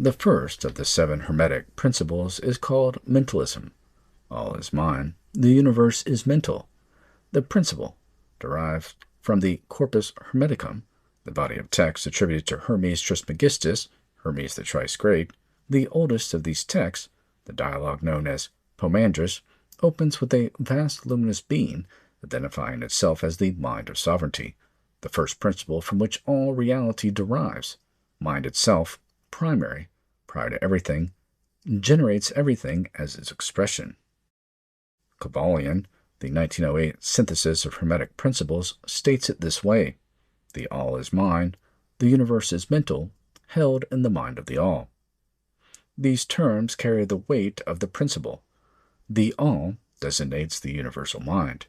The first of the 7 Hermetic principles is called Mentalism. All is mind. The universe is mental. The principle, derived from the Corpus Hermeticum, the body of texts attributed to Hermes Trismegistus, Hermes the Thrice Great, the oldest of these texts, the dialogue known as Pomandrus, opens with a vast luminous being identifying itself as the mind of sovereignty, the first principle from which all reality derives. Mind itself, primary, prior to everything, generates everything as its expression. Kybalion, the 1908 synthesis of Hermetic principles, states it this way: the all is mind, the universe is mental, held in the mind of the all. These terms carry the weight of the principle. The all designates the universal mind,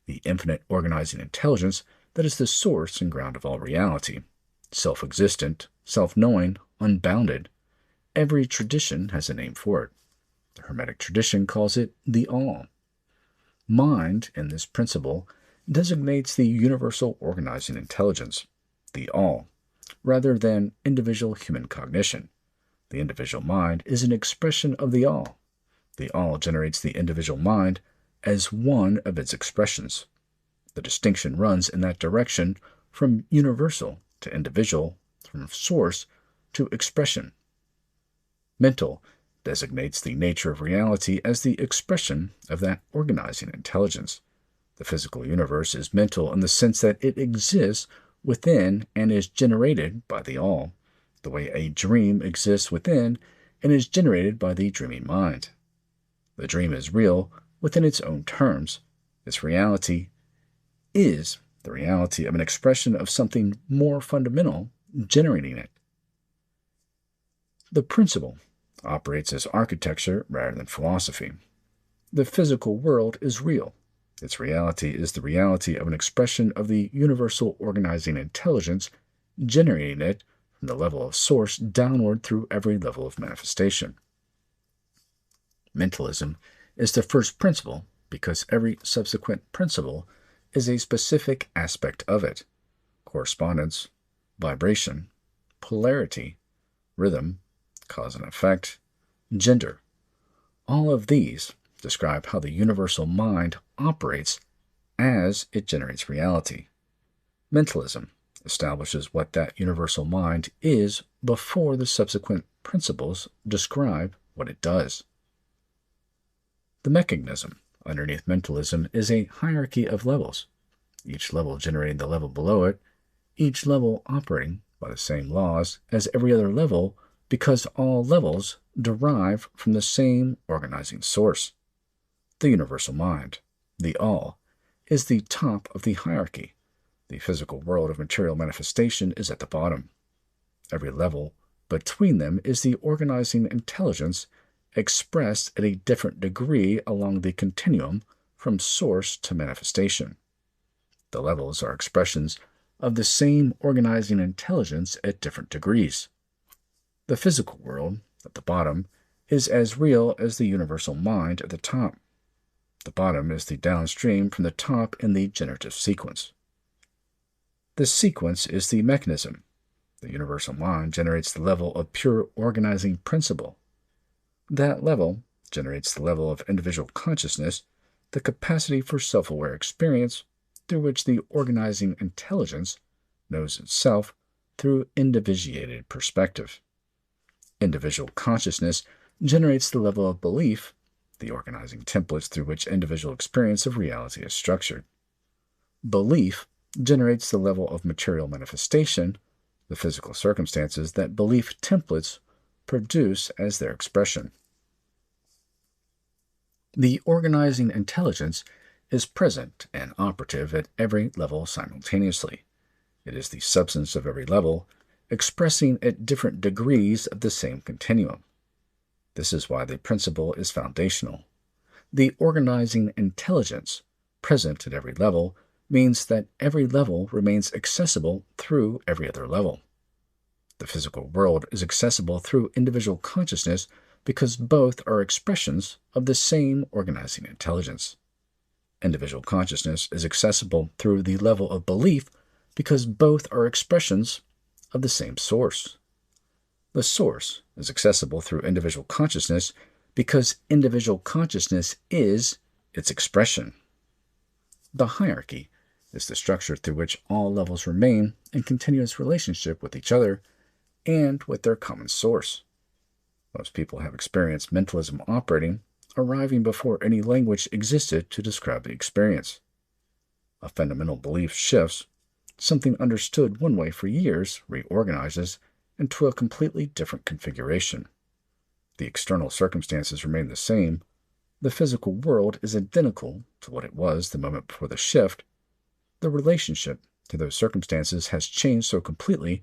the infinite organizing intelligence that is the source and ground of all reality, self-existent, self-knowing, unbounded. Every tradition has a name for it. The Hermetic tradition calls it the all. Mind, in this principle, designates the universal organizing intelligence, the all, rather than individual human cognition. The individual mind is an expression of the all. The all generates the individual mind as one of its expressions. The distinction runs in that direction from universal to individual, from source to expression. Mental designates the nature of reality as the expression of that organizing intelligence. The physical universe is mental in the sense that it exists within and is generated by the all, the way a dream exists within and is generated by the dreaming mind. The dream is real within its own terms. Its reality is the reality of an expression of something more fundamental generating it. The principle operates as architecture rather than philosophy. The physical world is real. Its reality is the reality of an expression of the universal organizing intelligence generating it from the level of source downward through every level of manifestation. Mentalism is the first principle because every subsequent principle is a specific aspect of it: correspondence, vibration, polarity, rhythm, cause and effect, gender. All of these describe how the universal mind operates as it generates reality. Mentalism establishes what that universal mind is before the subsequent principles describe what it does. The mechanism underneath mentalism is a hierarchy of levels, each level generating the level below it, each level operating by the same laws as every other level because all levels derive from the same organizing source. The universal mind, the all, is the top of the hierarchy. The physical world of material manifestation is at the bottom. Every level between them is the organizing intelligence expressed at a different degree along the continuum from source to manifestation. The levels are expressions of the same organizing intelligence at different degrees. The physical world, at the bottom, is as real as the universal mind at the top. The bottom is the downstream from the top in the generative sequence. The sequence is the mechanism. The universal mind generates the level of pure organizing principle. That level generates the level of individual consciousness, the capacity for self-aware experience, through which the organizing intelligence knows itself through individuated perspective. Individual consciousness generates the level of belief, the organizing templates through which individual experience of reality is structured. Belief generates the level of material manifestation, the physical circumstances that belief templates produce as their expression. The organizing intelligence is present and operative at every level simultaneously. It is the substance of every level, expressing at different degrees of the same continuum. This is why the principle is foundational. The organizing intelligence, present at every level, means that every level remains accessible through every other level. The physical world is accessible through individual consciousness because both are expressions of the same organizing intelligence. Individual consciousness is accessible through the level of belief because both are expressions of the same source. The source is accessible through individual consciousness because individual consciousness is its expression. The hierarchy is the structure through which all levels remain in continuous relationship with each other and with their common source. Most people have experienced mentalism operating, arriving before any language existed to describe the experience. A fundamental belief shifts. Something understood one way for years reorganizes into a completely different configuration. The external circumstances remain the same. The physical world is identical to what it was the moment before the shift. The relationship to those circumstances has changed so completely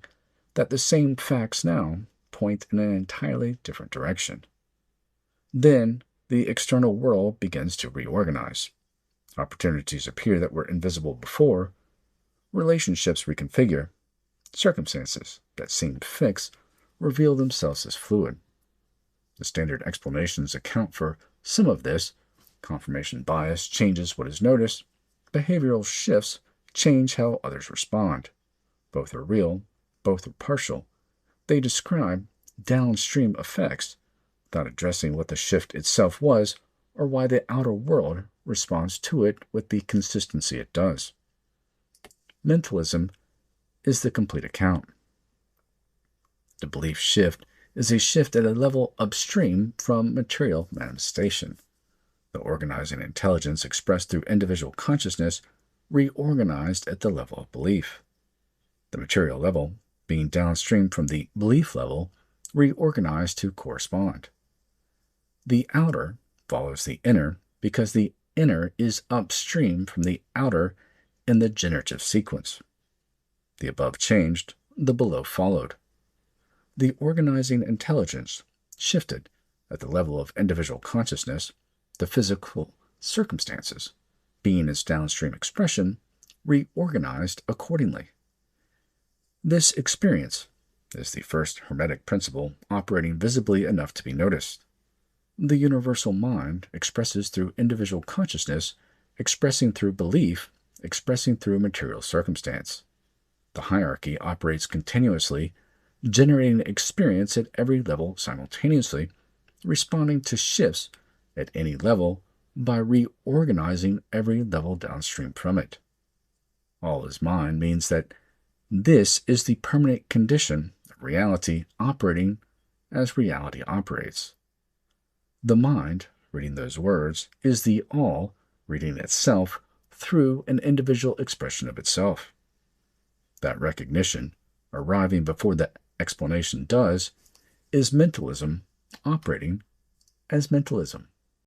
that the same facts now point in an entirely different direction. Then the external world begins to reorganize. Opportunities appear that were invisible before. Relationships reconfigure. Circumstances that seemed fixed reveal themselves as fluid. The standard explanations account for some of this. Confirmation bias changes what is noticed. Behavioral shifts change how others respond. Both are real, both are partial. They describe downstream effects without addressing what the shift itself was or why the outer world responds to it with the consistency it does. Mentalism is the complete account. The belief shift is a shift at a level upstream from material manifestation. The organizing intelligence expressed through individual consciousness reorganized at the level of belief. The material level, being downstream from the belief level, reorganized to correspond. The outer follows the inner because the inner is upstream from the outer in the generative sequence. The above changed, the below followed. The organizing intelligence shifted at the level of individual consciousness. The physical circumstances, being its downstream expression, reorganized accordingly. This experience is the first Hermetic principle operating visibly enough to be noticed. The universal mind expresses through individual consciousness, expressing through belief, expressing through material circumstance. The hierarchy operates continuously, generating experience at every level simultaneously, responding to shifts at any level by reorganizing every level downstream from it. All is mind means that this is the permanent condition of reality operating as reality operates. The mind, reading those words, is the all reading itself through an individual expression of itself. That recognition, arriving before the explanation does, is mentalism operating as mentalism.